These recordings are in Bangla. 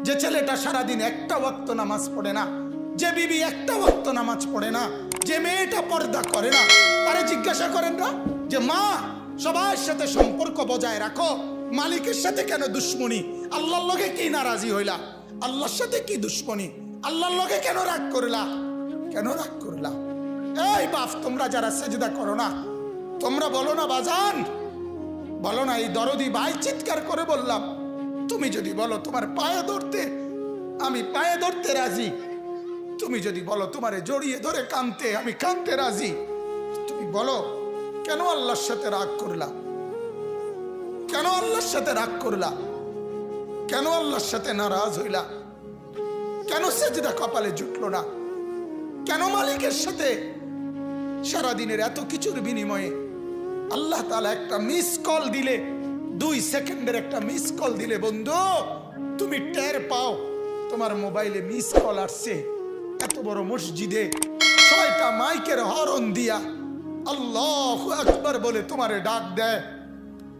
যে ছেলেটা সারাদিন একটা ওয়াক্ত নামাজ পড়ে না, যে বিবি একটা ওয়াক্ত নামাজ পড়ে না, যে মেয়েটা পর্দা করে না, তারে জিজ্ঞাসা করেন না যে মা সবার সাথে সম্পর্ক বজায় রাখো, মালিকের সাথে কেন দুশ্মনী? আল্লাহর লগে কি নারাজি হইলা? আল্লাহর সাথে কি দুশ্মনী? আল্লাহর লগে কেন রাগ করলা? কেন রাগ করলা? এই বাপ, তোমরা যারা সেজদা করো না, তোমরা বলো না বাজান, বলো না এই দরদি ভাই চিৎকার করে বললাম, তুমি যদি বলো তোমার পায়ে ধরতে, আমি পায়ে ধরতে রাজি। তুমি যদি বলো তোমারে জড়িয়ে ধরে কাঁদতে, আমি কাঁদতে রাজি। তুমি বলো কেন আল্লাহর সাথে রাগ করলা? কেন আল্লাহর সাথে রাগ করলা? কেন আল্লাহর সাথে নারাজ হইলা? কেন সেজদা কপালে জুটলো না? কেন মালিকের সাথে সারাদিনের এত কিছুর বিনিময়ে আল্লাহ তাআলা একটা মিস কল দিলে, 2 সেকেন্ডের একটা মিস কল দিলে বন্ধু তুমি টের পাও তোমার মোবাইলে মিস কল আসছে। এত বড় মসজিদে 6টা মাইকের হরন দিয়া আল্লাহু আকবার বলে তোমারে ডাক দেয়,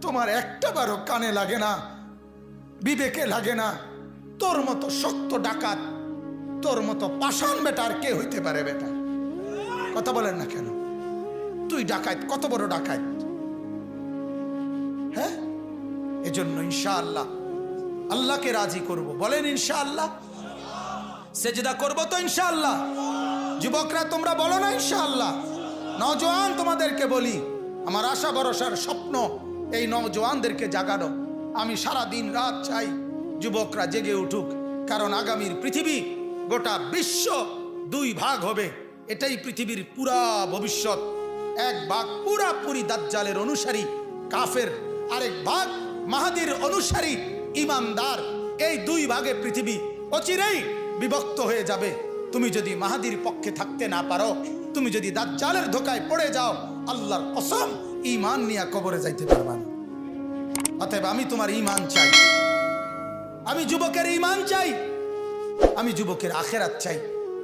তোমার একটা বারও কানে লাগে না, বিবেকে লাগে না। তোর মতো শক্ত ডাকাত, তোর মতো পাষাণ বেটার কে হইতে পারে? বেটা কথা বলেন না কেন? তুই ডাকাত, কত বড় ডাকাত। হ্যাঁ, এজন্য ইনশাআল্লাহ আল্লাহকে রাজি করব। বলেন ইনশাআল্লাহ। সেজদা করব তো ইনশাআল্লাহ। যুবকরা তোমরা বলো না ইনশাআল্লাহ। নওজোয়ান তোমাদেরকে বলি, আমার আশা ভরসার স্বপ্ন এই নওজোয়ানদেরকে জাগানো। আমি সারা দিন রাত চাই যুবকরা জেগে উঠুক, কারণ আগামীর পৃথিবী, গোটা বিশ্ব 2 ভাগ হবে। এটাই পৃথিবীর পুরা ভবিষ্যৎ। এক ভাগ পুরাপুরি দাজ্জালের অনুসারী কাফের, আরেক ভাগ মাহাদির অনুসারী ইমানদার। এই 2 ভাগে পৃথিবী অচিরেই বিভক্ত হয়ে যাবে। তুমি যদি মাহাদির পক্ষে থাকতে না পারো, তুমি যদি দাজ্জালের ধোকায় পড়ে যাও, আল্লাহর কসম ঈমান নিয়ে কবরে যাইতে পারবা না। অতএব আমি তোমার ঈমান চাই, আমি যুবকের ঈমান চাই, আমি যুবকের আখিরাত চাই।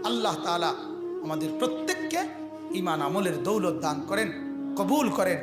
আল্লাহ তাআলা আমাদের প্রত্যেককে ঈমান আমলের দৌলত দান করেন, কবুল করেন।